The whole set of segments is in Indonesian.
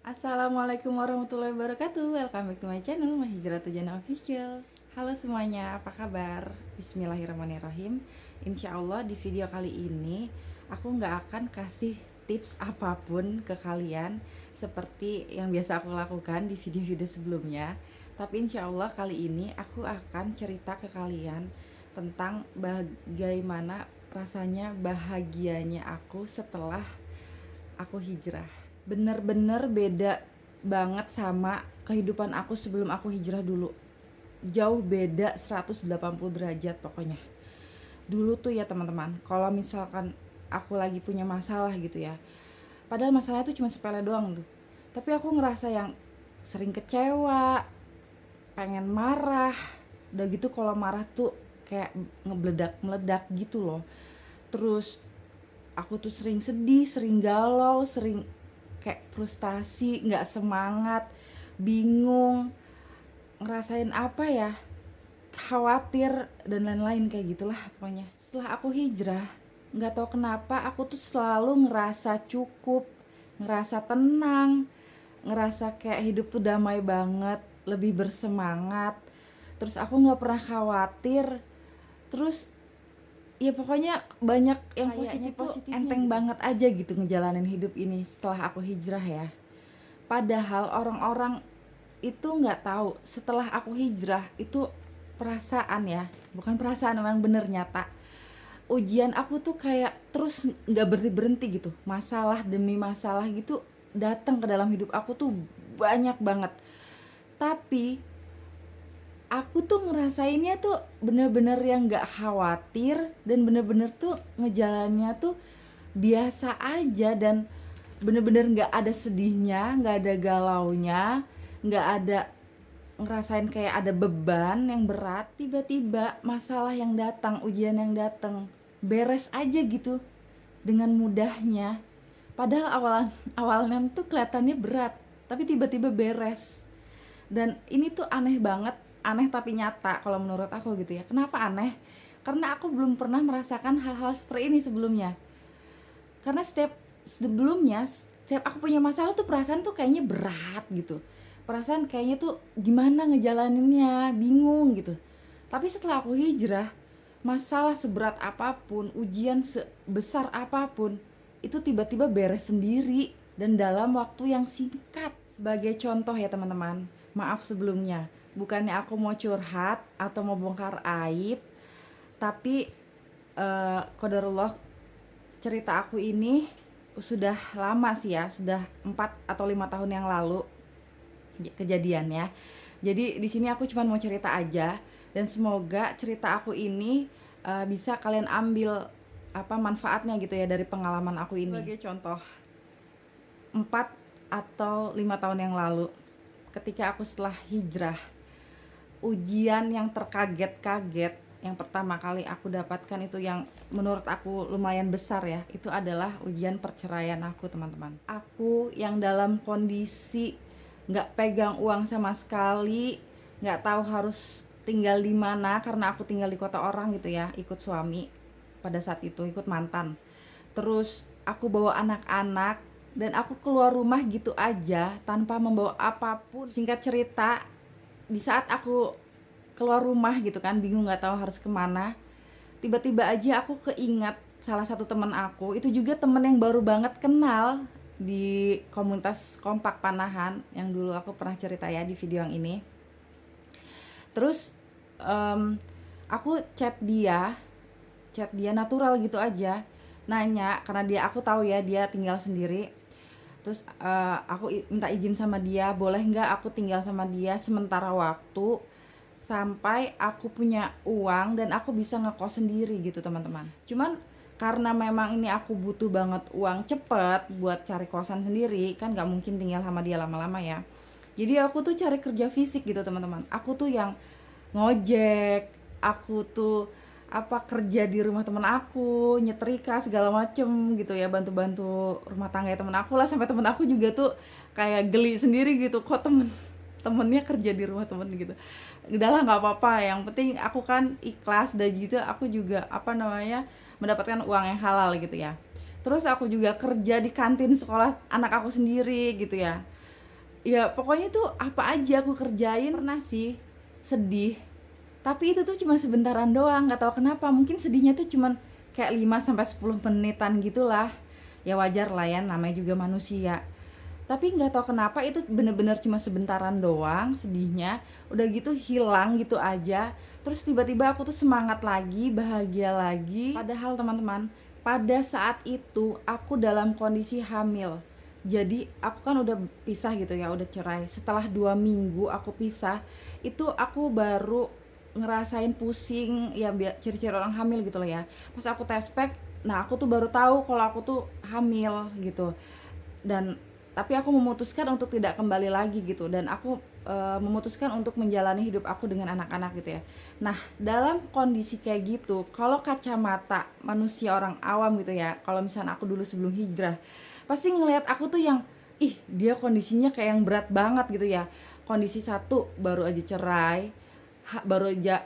Assalamualaikum warahmatullahi wabarakatuh. Welcome back to my channel Mahijratul Jannah Official. Halo semuanya, apa kabar? Bismillahirrahmanirrahim. Insya Allah di video kali ini aku nggak akan kasih tips apapun ke kalian seperti yang biasa aku lakukan di video-video sebelumnya. Tapi insya Allah kali ini aku akan cerita ke kalian tentang bagaimana rasanya bahagianya aku setelah aku hijrah. Bener-bener beda banget sama kehidupan aku sebelum aku hijrah dulu. Jauh beda 180 derajat pokoknya. Dulu tuh ya teman-teman, kalau misalkan aku lagi punya masalah gitu ya, padahal masalahnya tuh cuma sepele doang tuh, tapi aku ngerasa yang sering kecewa, pengen marah. Udah gitu kalau marah tuh kayak meledak gitu loh. Terus aku tuh sering sedih, sering galau, sering kayak frustasi, nggak semangat, bingung, ngerasain apa ya, khawatir dan lain-lain kayak gitulah pokoknya. Setelah aku hijrah, nggak tahu kenapa aku tuh selalu ngerasa cukup, ngerasa tenang, ngerasa kayak hidup tuh damai banget, lebih bersemangat. Terus aku nggak pernah khawatir. Terus ya pokoknya banyak yang positif-positifnya enteng gitu banget aja gitu ngejalanin hidup ini setelah aku hijrah ya. Padahal orang-orang itu nggak tahu setelah aku hijrah itu perasaan ya, bukan perasaan, memang bener nyata. Ujian aku tuh kayak terus nggak berhenti-berhenti gitu, masalah demi masalah gitu datang ke dalam hidup aku tuh banyak banget. Tapi aku tuh ngerasainnya tuh bener-bener yang gak khawatir, dan bener-bener tuh ngejalannya tuh biasa aja, dan bener-bener gak ada sedihnya, gak ada galaunya, gak ada ngerasain kayak ada beban yang berat. Tiba-tiba masalah yang datang, ujian yang datang, beres aja gitu dengan mudahnya. Padahal awalnya tuh kelihatannya berat, tapi tiba-tiba beres. Dan ini tuh aneh banget, aneh tapi nyata kalau menurut aku gitu ya. Kenapa aneh? Karena aku belum pernah merasakan hal-hal seperti ini sebelumnya. Karena setiap aku punya masalah tuh perasaan tuh kayaknya berat gitu. Perasaan kayaknya tuh gimana ngejalaninnya, bingung gitu. Tapi setelah aku hijrah, masalah seberat apapun, ujian sebesar apapun, itu tiba-tiba beres sendiri dan dalam waktu yang singkat. Sebagai contoh ya teman-teman, maaf sebelumnya, bukannya aku mau curhat atau mau bongkar aib, tapi qadarullah, cerita aku ini sudah lama sih ya, sudah 4 atau 5 tahun yang lalu kejadiannya. Jadi di sini aku cuma mau cerita aja, dan semoga cerita aku ini bisa kalian ambil apa manfaatnya gitu ya dari pengalaman aku ini. Sebagai contoh, 4 atau 5 tahun yang lalu ketika aku setelah hijrah, ujian yang terkaget-kaget yang pertama kali aku dapatkan itu yang menurut aku lumayan besar ya, itu adalah ujian perceraian aku teman-teman. Aku yang dalam kondisi nggak pegang uang sama sekali, nggak tahu harus tinggal di mana karena aku tinggal di kota orang gitu ya, ikut suami pada saat itu, ikut mantan. Terus aku bawa anak-anak dan aku keluar rumah gitu aja tanpa membawa apapun. Singkat cerita, di saat aku keluar rumah gitu kan, bingung nggak tahu harus kemana, tiba-tiba aja aku keingat salah satu teman aku, itu juga temen yang baru banget kenal di komunitas kompak Panahan yang dulu aku pernah cerita ya di video yang ini. Terus aku chat dia natural gitu aja, nanya karena aku tahu ya dia tinggal sendiri. Terus aku minta izin sama dia, boleh nggak aku tinggal sama dia sementara waktu sampai aku punya uang dan aku bisa ngekos sendiri gitu teman-teman. Cuman karena memang ini aku butuh banget uang cepet buat cari kosan sendiri, kan nggak mungkin tinggal sama dia lama-lama ya. Jadi aku tuh cari kerja fisik gitu teman-teman. Aku tuh yang ngojek, aku tuh kerja di rumah temen aku, nyetrika segala macem gitu ya, bantu-bantu rumah tangga temen aku lah. Sampai temen aku juga tuh kayak geli sendiri gitu, kok temennya kerja di rumah temen gitu. Udahlah nggak apa-apa, yang penting aku kan ikhlas, dan gitu aku juga mendapatkan uang yang halal gitu ya. Terus aku juga kerja di kantin sekolah anak aku sendiri gitu ya. Ya pokoknya tuh apa aja aku kerjain. Pernah sih sedih, tapi itu tuh cuma sebentaran doang, nggak tahu kenapa. Mungkin sedihnya tuh cuman kayak 5 sampai 10 menitan gitulah. Ya wajar lah ya, namanya juga manusia. Tapi nggak tahu kenapa itu bener-bener cuma sebentaran doang sedihnya, udah gitu hilang gitu aja. Terus tiba-tiba aku tuh semangat lagi, bahagia lagi. Padahal teman-teman, pada saat itu aku dalam kondisi hamil. Jadi aku kan udah pisah gitu ya, udah cerai. Setelah 2 minggu aku pisah, itu aku baru ngerasain pusing ya, ciri-ciri orang hamil gitu loh ya. Pas aku tes pack, nah aku tuh baru tahu kalau aku tuh hamil gitu. Dan tapi aku memutuskan untuk tidak kembali lagi gitu, dan aku memutuskan untuk menjalani hidup aku dengan anak-anak gitu ya. Nah, dalam kondisi kayak gitu, kalau kacamata manusia orang awam gitu ya, kalau misalnya aku dulu sebelum hijrah, pasti ngelihat aku tuh yang, ih dia kondisinya kayak yang berat banget gitu ya. Kondisi satu baru aja cerai,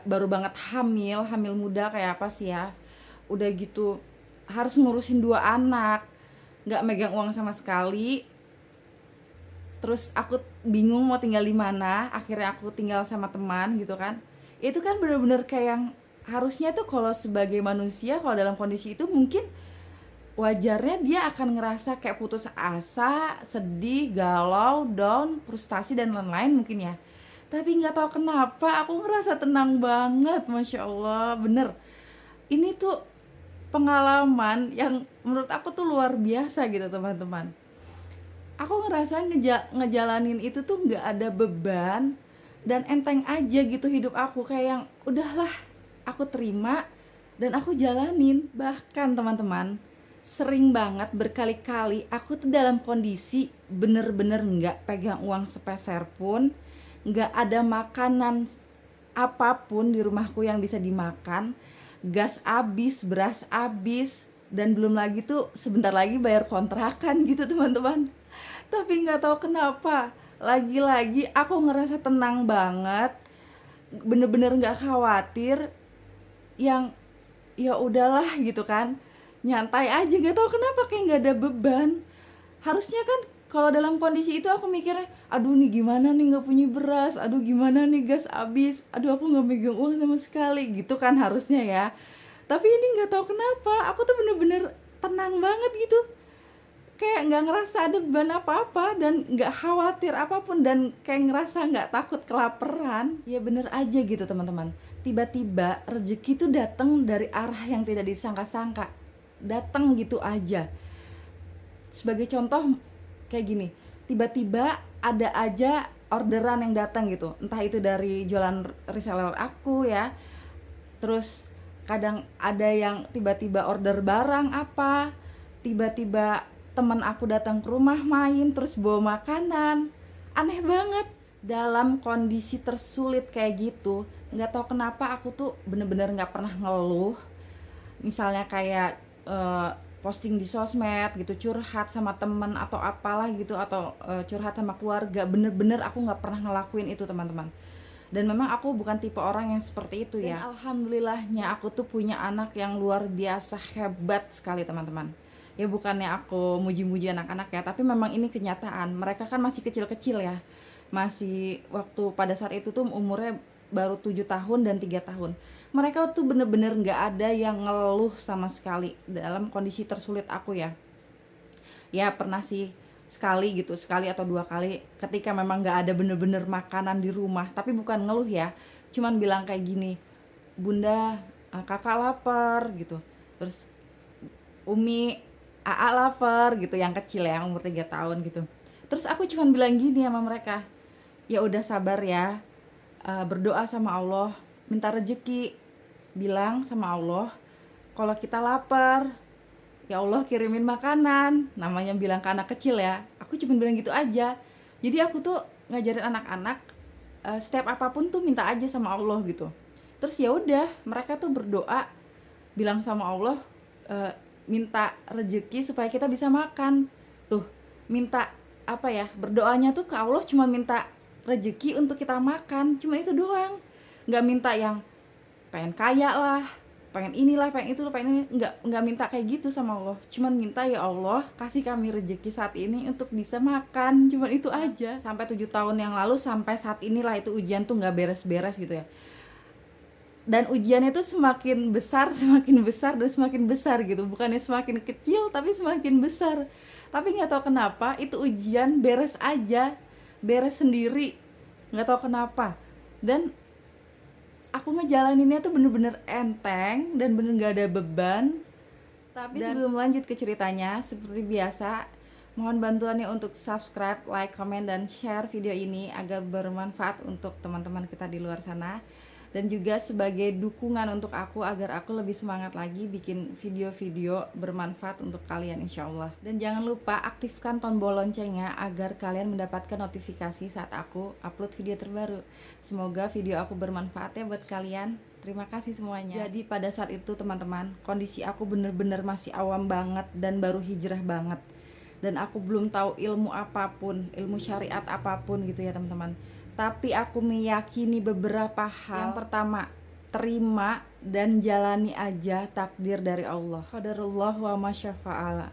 baru banget hamil, hamil muda kayak apa sih ya. Udah gitu harus ngurusin 2 anak, nggak megang uang sama sekali. Terus aku bingung mau tinggal di mana, akhirnya aku tinggal sama teman gitu kan. Itu kan bener-bener kayak yang harusnya tuh kalau sebagai manusia, kalau dalam kondisi itu mungkin wajarnya dia akan ngerasa kayak putus asa, sedih, galau, down, frustasi dan lain-lain mungkin ya. Tapi nggak tahu kenapa aku ngerasa tenang banget, masya Allah, bener. Ini tuh pengalaman yang menurut aku tuh luar biasa gitu teman-teman. Aku ngerasa ngejalanin itu tuh nggak ada beban dan enteng aja gitu hidup aku, kayak yang udahlah aku terima dan aku jalanin. Bahkan teman-teman, sering banget berkali-kali aku tuh dalam kondisi bener-bener nggak pegang uang sepeser pun, nggak ada makanan apapun di rumahku yang bisa dimakan, gas habis, beras habis, dan belum lagi tuh sebentar lagi bayar kontrakan gitu teman-teman. Tapi nggak tahu kenapa, lagi-lagi aku ngerasa tenang banget, bener-bener nggak khawatir, yang ya udahlah gitu kan, nyantai aja, nggak tahu kenapa kayak nggak ada beban. Harusnya kan kalau dalam kondisi itu aku mikirnya, aduh nih gimana nih nggak punya beras, aduh gimana nih gas habis, aduh aku nggak megang uang sama sekali gitu kan harusnya ya. Tapi ini nggak tahu kenapa aku tuh bener-bener tenang banget gitu, kayak nggak ngerasa ada beban apa-apa dan nggak khawatir apapun, dan kayak ngerasa nggak takut kelaparan. Ya bener aja gitu teman-teman, tiba-tiba rezeki tuh datang dari arah yang tidak disangka-sangka, datang gitu aja. Sebagai contoh kayak gini, tiba-tiba ada aja orderan yang datang gitu, entah itu dari jualan reseller aku ya. Terus kadang ada yang tiba-tiba order barang apa, tiba-tiba teman aku datang ke rumah main terus bawa makanan. Aneh banget. Dalam kondisi tersulit kayak gitu, nggak tahu kenapa aku tuh bener-bener nggak pernah ngeluh. Misalnya kayak posting di sosmed gitu, curhat sama temen atau apalah gitu, atau curhat sama keluarga, bener-bener aku nggak pernah ngelakuin itu teman-teman. Dan memang aku bukan tipe orang yang seperti itu ya. Dan alhamdulillahnya aku tuh punya anak yang luar biasa hebat sekali teman-teman. Ya bukannya aku muji-muji anak-anak ya, tapi memang ini kenyataan. Mereka kan masih kecil-kecil ya, masih waktu pada saat itu tuh umurnya baru 7 tahun dan 3 tahun. Mereka tuh bener-bener gak ada yang ngeluh sama sekali dalam kondisi tersulit aku ya. Ya pernah sih sekali gitu, sekali atau 2 kali ketika memang gak ada bener-bener makanan di rumah, tapi bukan ngeluh ya, cuman bilang kayak gini, bunda, kakak lapar gitu. Terus Umi, Aa lapar gitu, yang kecil ya, umur 3 tahun gitu. Terus aku cuman bilang gini sama mereka, ya udah sabar ya, berdoa sama Allah, minta rezeki, bilang sama Allah kalau kita lapar, ya Allah kirimin makanan. Namanya bilang ke anak kecil ya, aku cuma bilang gitu aja. Jadi aku tuh ngajarin anak-anak, setiap apapun tuh minta aja sama Allah gitu. Terus ya udah, mereka tuh berdoa, bilang sama Allah, minta rezeki supaya kita bisa makan. Tuh, minta apa ya, berdoanya tuh ke Allah cuma minta rezeki untuk kita makan, cuma itu doang. Nggak minta yang pengen kaya lah, pengen inilah, pengen itu, pengen ini. Nggak minta kayak gitu sama Allah, cuman minta, ya Allah kasih kami rezeki saat ini untuk bisa makan, cuman itu aja. Sampai 7 tahun yang lalu sampai saat inilah itu ujian tuh nggak beres-beres gitu ya, dan ujiannya tuh semakin besar dan semakin besar gitu, bukannya semakin kecil tapi semakin besar. Tapi nggak tahu kenapa itu ujian beres aja, beres sendiri, nggak tahu kenapa. Dan aku ngejalaninnya tuh bener-bener enteng dan bener gak ada beban. Tapi sebelum lanjut ke ceritanya, seperti biasa, mohon bantuannya untuk subscribe, like, comment, dan share video ini agar bermanfaat untuk teman-teman kita di luar sana. Dan juga sebagai dukungan untuk aku agar aku lebih semangat lagi bikin video-video bermanfaat untuk kalian insya Allah. Dan jangan lupa aktifkan tombol loncengnya agar kalian mendapatkan notifikasi saat aku upload video terbaru. Semoga video aku bermanfaat ya buat kalian. Terima kasih semuanya. Jadi pada saat itu teman-teman, kondisi aku bener-bener masih awam banget dan baru hijrah banget. Dan aku belum tahu ilmu apapun, ilmu syariat apapun gitu ya teman-teman. Tapi aku meyakini beberapa hal. Yang pertama, terima dan jalani aja takdir dari Allah. Qadarullah wa masyafa'ala.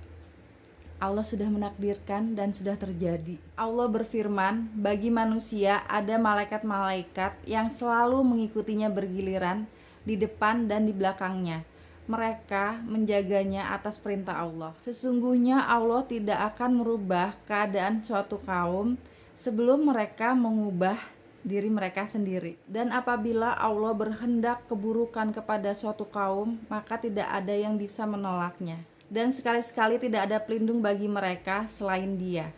Allah sudah menakdirkan dan sudah terjadi. Allah berfirman, bagi manusia ada malaikat-malaikat yang selalu mengikutinya bergiliran di depan dan di belakangnya. Mereka menjaganya atas perintah Allah. Sesungguhnya Allah tidak akan merubah keadaan suatu kaum sebelum mereka mengubah diri mereka sendiri. Dan apabila Allah berhendak keburukan kepada suatu kaum, maka tidak ada yang bisa menolaknya. Dan sekali-sekali tidak ada pelindung bagi mereka selain Dia.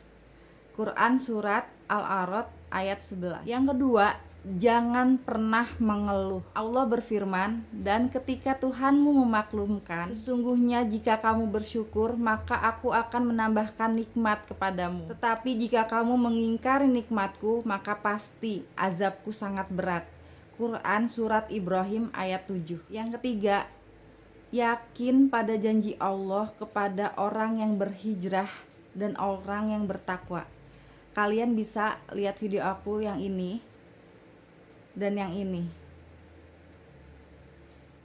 Quran Surat Al-A'raf ayat 11. Yang kedua, jangan pernah mengeluh. Allah berfirman, dan ketika Tuhanmu memaklumkan, sesungguhnya jika kamu bersyukur, maka aku akan menambahkan nikmat kepadamu. Tetapi jika kamu mengingkari nikmatku, maka pasti azabku sangat berat. Quran Surat Ibrahim ayat 7. Yang ketiga, yakin pada janji Allah kepada orang yang berhijrah dan orang yang bertakwa. Kalian bisa lihat video aku yang ini dan yang ini.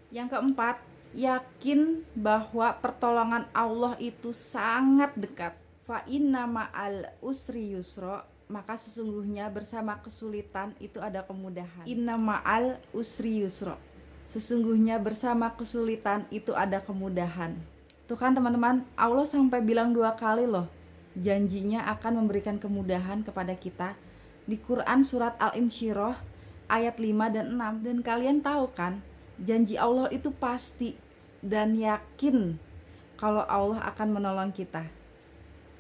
Yang keempat, yakin bahwa pertolongan Allah itu sangat dekat. Fa inna ma'al usri yusra, maka sesungguhnya bersama kesulitan itu ada kemudahan. Inna ma'al usri yusra, sesungguhnya bersama kesulitan itu ada kemudahan. Tuh kan teman-teman, Allah sampai bilang 2 kali loh, janjinya akan memberikan kemudahan kepada kita di Quran Surat Al-Insyirah ayat 5 dan 6. Dan kalian tahu kan, janji Allah itu pasti dan yakin kalau Allah akan menolong kita.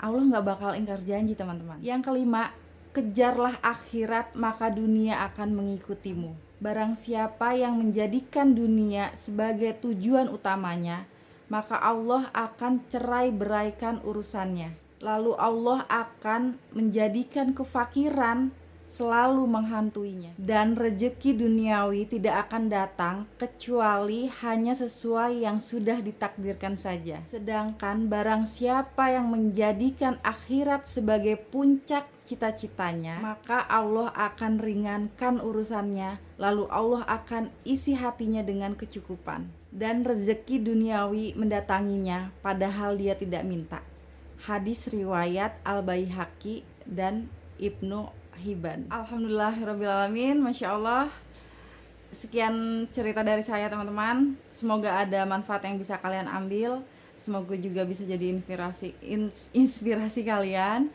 Allah gak bakal ingkar janji teman-teman. Yang kelima, kejarlah akhirat maka dunia akan mengikutimu. Barang siapa yang menjadikan dunia sebagai tujuan utamanya, maka Allah akan cerai beraikan urusannya. Lalu Allah akan menjadikan kefakiran selalu menghantuinya, dan rejeki duniawi tidak akan datang kecuali hanya sesuai yang sudah ditakdirkan saja. Sedangkan barang siapa yang menjadikan akhirat sebagai puncak cita-citanya, maka Allah akan ringankan urusannya, lalu Allah akan isi hatinya dengan kecukupan, dan rezeki duniawi mendatanginya padahal dia tidak minta. Hadis riwayat Al-Baihaqi dan Ibnu Hibban. Alhamdulillahirrabbilalamin. Masya Allah. Sekian cerita dari saya teman-teman. Semoga ada manfaat yang bisa kalian ambil. Semoga juga bisa jadi inspirasi kalian.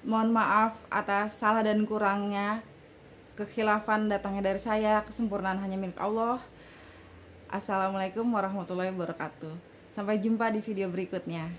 Mohon maaf atas salah dan kurangnya. Kekhilafan datangnya dari saya, kesempurnaan hanya milik Allah. Assalamualaikum warahmatullahi wabarakatuh. Sampai jumpa di video berikutnya.